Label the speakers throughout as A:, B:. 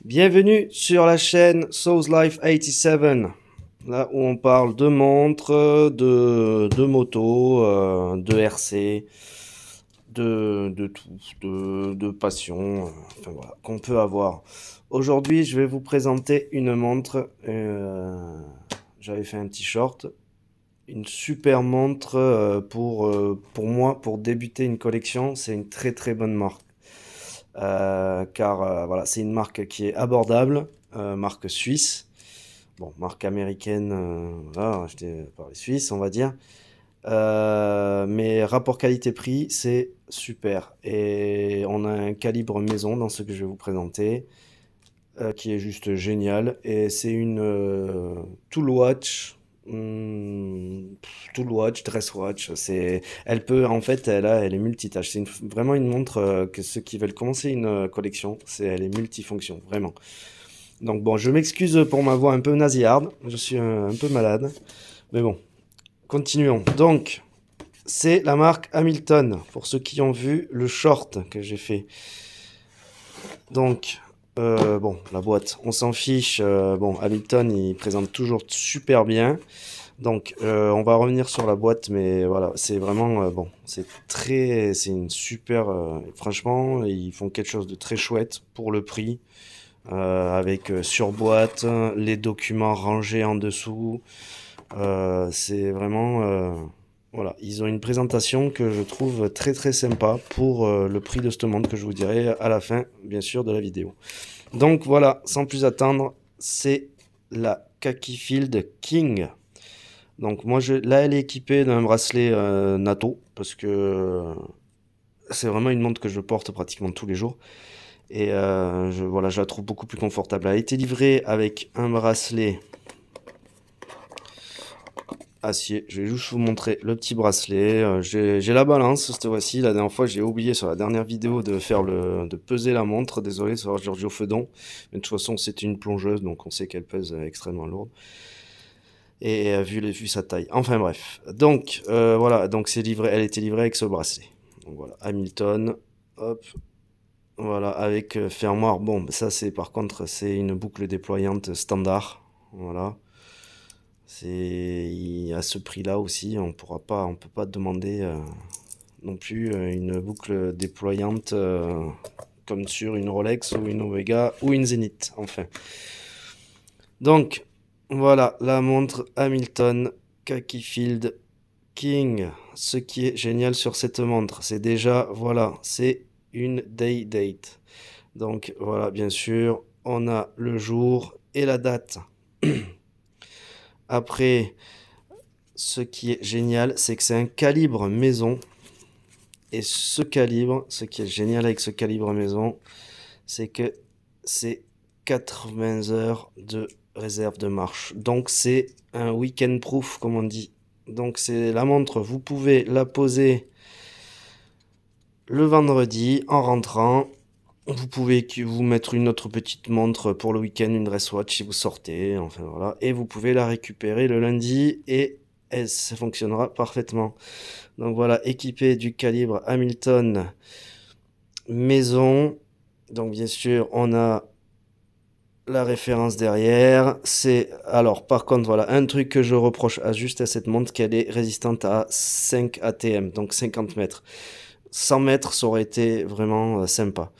A: Bienvenue sur la chaîne Souls Life 87, là où on parle de montres, de motos, de RC, de tout, de passion, enfin voilà, qu'on peut avoir. Aujourd'hui, je vais vous présenter une montre. J'avais fait un petit short, une super montre pour moi, pour débuter une collection. C'est une très très bonne marque. Car voilà, c'est une marque qui est abordable, marque suisse. Bon, marque américaine, voilà, achetée par les Suisses, on va dire. Mais rapport qualité-prix, c'est super. Et on a un calibre maison dans ce que je vais vous présenter, qui est juste génial. Et c'est une Tool Watch. Tool Watch, Dress Watch, elle peut, en fait, elle est multitâche. Vraiment une montre que ceux qui veulent commencer une collection, elle est multifonction, vraiment. Donc bon, je m'excuse pour ma voix un peu nasillarde, je suis un peu malade, mais bon, continuons. Donc, c'est la marque Hamilton, pour ceux qui ont vu le short que j'ai fait. Donc, bon, la boîte, on s'en fiche. Bon, Hamilton, il présente toujours super bien. Donc, on va revenir sur la boîte, mais voilà, c'est vraiment bon. C'est une super. Franchement, ils font quelque chose de très chouette pour le prix, avec surboîte, les documents rangés en dessous. C'est vraiment. Voilà, ils ont une présentation que je trouve très très sympa pour le prix de cette montre que je vous dirai à la fin, bien sûr, de la vidéo. Donc voilà, sans plus attendre, c'est la Khaki Field King. Donc moi, là, elle est équipée d'un bracelet NATO, parce que c'est vraiment une montre que je porte pratiquement tous les jours. Et voilà, je la trouve beaucoup plus confortable. Elle a été livrée avec un bracelet acier. Je vais juste vous montrer le petit bracelet. J'ai la balance cette fois-ci. La dernière fois, j'ai oublié sur la dernière vidéo de peser la montre. Désolé, sur Giorgio Fedon. Mais de toute façon, c'est une plongeuse, donc on sait qu'elle pèse extrêmement lourde. Et vu sa taille. Enfin bref. Donc voilà, donc c'est livré, elle était livrée avec ce bracelet. Donc voilà, Hamilton, hop, voilà, avec fermoir. Bon, ça c'est par contre, c'est une boucle déployante standard. Voilà. C'est à ce prix-là aussi, on peut pas demander non plus une boucle déployante comme sur une Rolex ou une Omega ou une Zenith, enfin. Donc, voilà la montre Hamilton Khaki Field King. Ce qui est génial sur cette montre, c'est déjà, voilà, c'est une day date. Donc, voilà, bien sûr, on a le jour et la date. Après, ce qui est génial, c'est que c'est un calibre maison. Et ce qui est génial avec ce calibre maison, c'est que c'est 80 heures de réserve de marche. Donc c'est un week-end proof, comme on dit. Donc c'est la montre, vous pouvez la poser le vendredi en rentrant. Vous pouvez vous mettre une autre petite montre pour le week-end, une dress watch si vous sortez, enfin voilà. Et vous pouvez la récupérer le lundi et ça fonctionnera parfaitement. Donc voilà, équipé du calibre Hamilton maison. Donc bien sûr, on a la référence derrière. C'est alors par contre voilà un truc que je reproche à juste à cette montre, qu'elle est résistante à 5 ATM, donc 50 mètres. 100 mètres, ça aurait été vraiment sympa.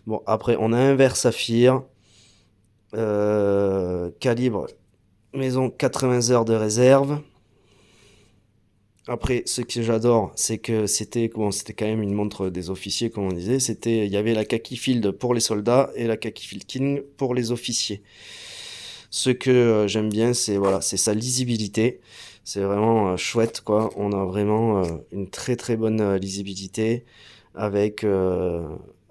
A: Bon, après, on a un verre saphir, calibre maison, 80 heures de réserve. Après, ce que j'adore, c'est que c'était quand même une montre des officiers, comme on disait. Il y avait la Khaki Field pour les soldats et la Khaki Field King pour les officiers. Ce que j'aime bien, c'est voilà, c'est sa lisibilité. C'est vraiment chouette, quoi. On a vraiment une très très bonne lisibilité avec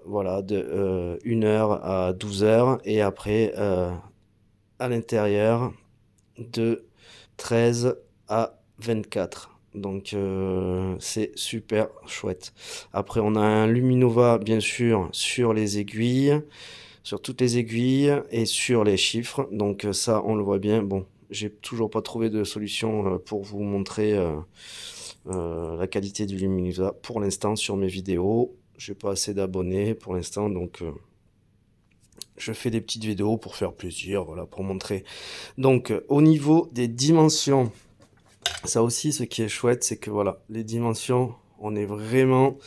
A: voilà de 1 heure à 12 heures et après à l'intérieur de 13 à 24. Donc c'est super chouette. Après on a un Luminova bien sûr sur les aiguilles, sur toutes les aiguilles et sur les chiffres. Donc ça on le voit bien. Bon, j'ai toujours pas trouvé de solution pour vous montrer la qualité du Luminova pour l'instant sur mes vidéos. J'ai pas assez d'abonnés pour l'instant, donc je fais des petites vidéos pour faire plaisir, voilà, pour montrer. Donc, au niveau des dimensions, ça aussi, ce qui est chouette, c'est que voilà, les dimensions, on est vraiment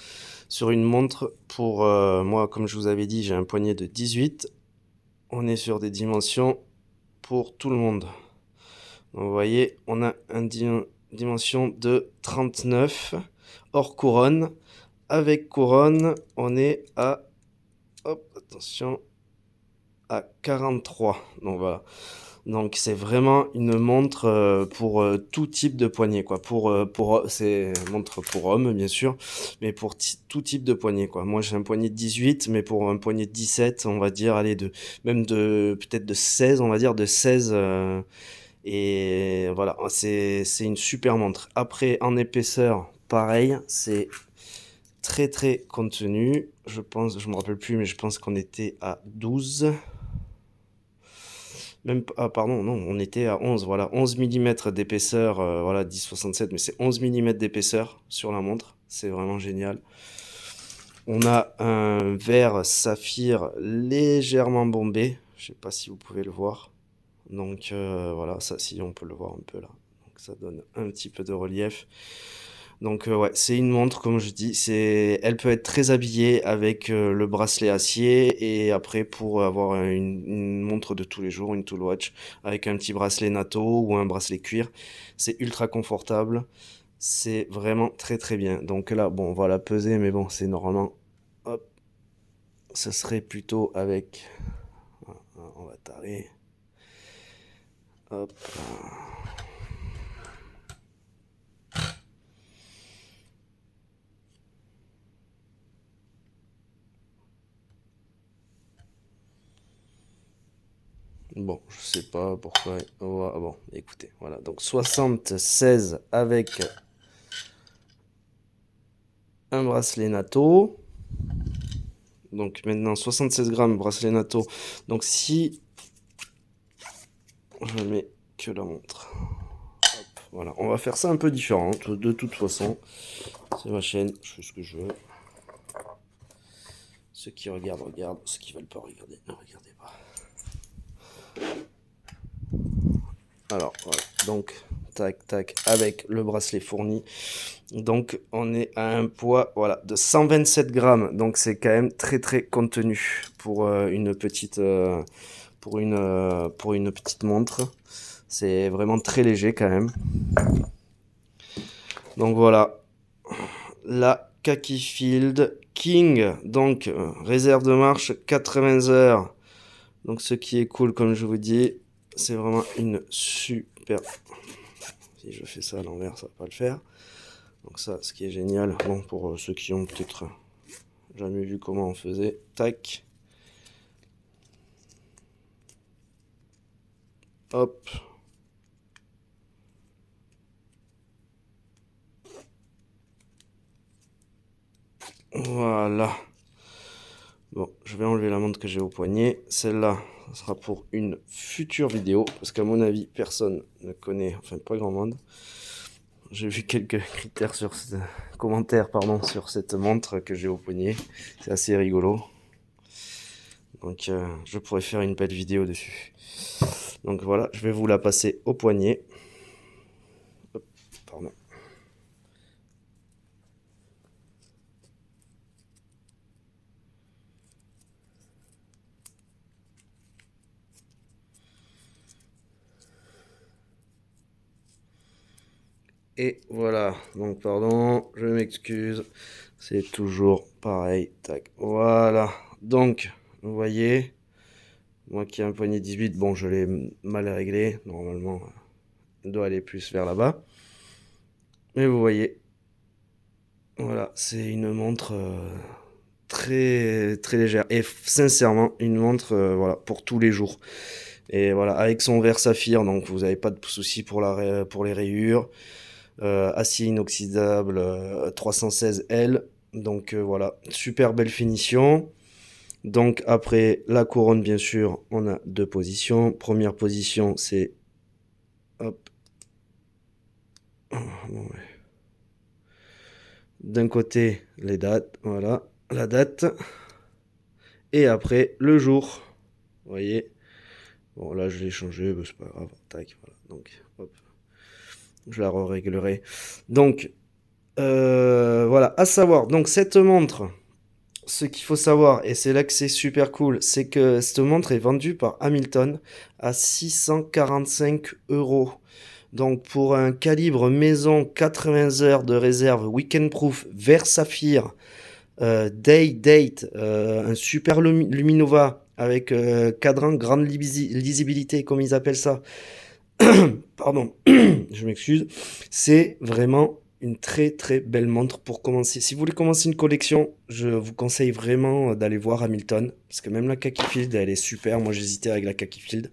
A: sur une montre pour moi, comme je vous avais dit, j'ai un poignet de 18. On est sur des dimensions pour tout le monde. Donc, vous voyez, on a une dimension de 39 hors couronne. Avec couronne, on est à, hop, attention, à 43. Donc voilà. Donc c'est vraiment une montre pour tout type de poignet, quoi. C'est une montre pour homme, bien sûr, mais pour tout type de poignet, quoi. Moi j'ai un poignet de 18, mais pour un poignet de 17, on va dire, allez, peut-être de 16, on va dire, de 16. Et voilà, c'est une super montre. Après, en épaisseur, pareil, c'est très très contenu. Je pense, je me rappelle plus, mais je pense qu'on était à 12. Même, ah, pardon, non, on était à 11, voilà, 11 mm d'épaisseur, voilà, 10,67, mais c'est 11 mm d'épaisseur sur la montre, c'est vraiment génial. On a un verre saphir légèrement bombé, je sais pas si vous pouvez le voir, donc voilà, ça, si on peut le voir un peu là, donc ça donne un petit peu de relief. Donc ouais, c'est une montre, comme je dis, elle peut être très habillée avec le bracelet acier et après pour avoir une montre de tous les jours, une Tool Watch avec un petit bracelet NATO ou un bracelet cuir. C'est ultra confortable, c'est vraiment très très bien. Donc là, bon, on va la peser, mais bon, c'est normalement, hop, ce serait plutôt avec, voilà, on va tarer, hop. Bon, je sais pas pourquoi. Oh, ah bon, écoutez, voilà. Donc 76 avec un bracelet NATO. Donc maintenant 76 grammes bracelet NATO. Donc si je mets que la montre. Hop, voilà, on va faire ça un peu différent. De toute façon, c'est ma chaîne, je fais ce que je veux. Ceux qui regardent, regardent. Ceux qui veulent pas regarder, ne regardez pas. Alors, voilà. Donc, tac, tac, avec le bracelet fourni. Donc, on est à un poids, voilà, de 127 grammes. Donc, c'est quand même très, très contenu pour une petite montre. C'est vraiment très léger quand même. Donc, voilà. La Khaki Field King. Donc, réserve de marche 80 heures. Donc, ce qui est cool, comme je vous dis, c'est vraiment une super... Si je fais ça à l'envers, ça va pas le faire. Donc ça, ce qui est génial, bon, pour ceux qui ont peut-être jamais vu comment on faisait, tac, hop, voilà. Bon, je vais enlever la montre que j'ai au poignet. Celle-là, ça sera pour une future vidéo, parce qu'à mon avis, personne ne connaît, enfin pas grand monde. J'ai vu quelques commentaires pardon, sur cette montre que j'ai au poignet. C'est assez rigolo. Donc je pourrais faire une belle vidéo dessus. Donc voilà, je vais vous la passer au poignet. Hop, pardon. Et voilà, donc pardon, je m'excuse, c'est toujours pareil, tac, voilà. Donc, vous voyez, moi qui ai un poignet 18, bon, je l'ai mal réglé, normalement, il doit aller plus vers là-bas. Mais vous voyez, voilà, c'est une montre très, très légère. Et sincèrement, une montre, voilà, pour tous les jours. Et voilà, avec son verre saphir, donc vous n'avez pas de souci pour les rayures. Acier inoxydable 316L. Donc voilà, super belle finition. Donc après la couronne, bien sûr, on a deux positions. Première position, c'est hop. D'un côté, les dates, voilà, la date. Et après, le jour. Vous voyez? Bon, là, je l'ai changé, bah, c'est pas grave. Tac, voilà. Donc, hop, je la réglerai. Donc, voilà, à savoir, donc cette montre, ce qu'il faut savoir, et c'est là que c'est super cool, c'est que cette montre est vendue par Hamilton à 645 euros. Donc pour un calibre maison 80 heures de réserve weekend proof vert saphir, day date, un super Luminova avec cadran grande lisibilité comme ils appellent ça. Pardon, je m'excuse. C'est vraiment une très très belle montre pour commencer. Si vous voulez commencer une collection, je vous conseille vraiment d'aller voir Hamilton. Parce que même la Khaki Field, elle est super. Moi j'hésitais avec la Khaki Field.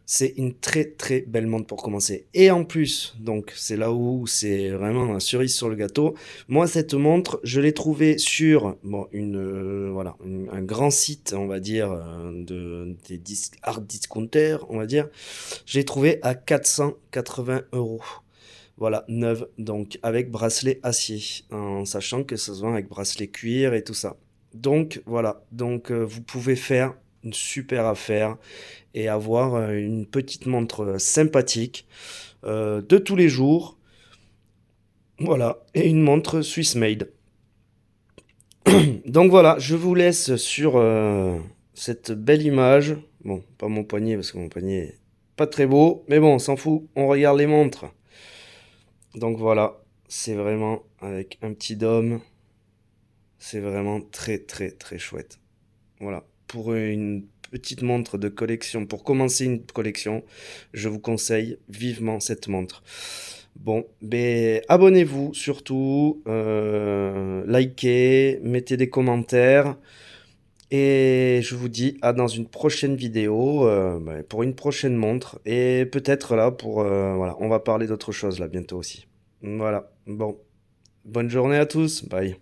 A: C'est une très très belle montre pour commencer. Et en plus, donc c'est là où c'est vraiment un cerise sur le gâteau. Moi cette montre, je l'ai trouvée sur bon, voilà, un grand site, on va dire, des hard discounters, on va dire. Je l'ai trouvé à 480 euros. Voilà, neuve, donc avec bracelet acier, en sachant que ça se vend avec bracelet cuir et tout ça. Donc voilà, donc vous pouvez faire une super affaire et avoir une petite montre sympathique de tous les jours. Voilà, et une montre Swiss made. Donc voilà, je vous laisse sur cette belle image. Bon, pas mon poignet parce que mon poignet est pas très beau, mais bon, on s'en fout, on regarde les montres. Donc voilà, c'est vraiment avec un petit dôme, c'est vraiment très très très chouette. Voilà, pour une petite montre de collection, pour commencer une collection, je vous conseille vivement cette montre. Bon, ben abonnez-vous surtout, likez, mettez des commentaires. Et je vous dis à dans une prochaine vidéo pour une prochaine montre. Et peut-être là pour... voilà, on va parler d'autre chose là bientôt aussi. Voilà, bon. Bonne journée à tous. Bye.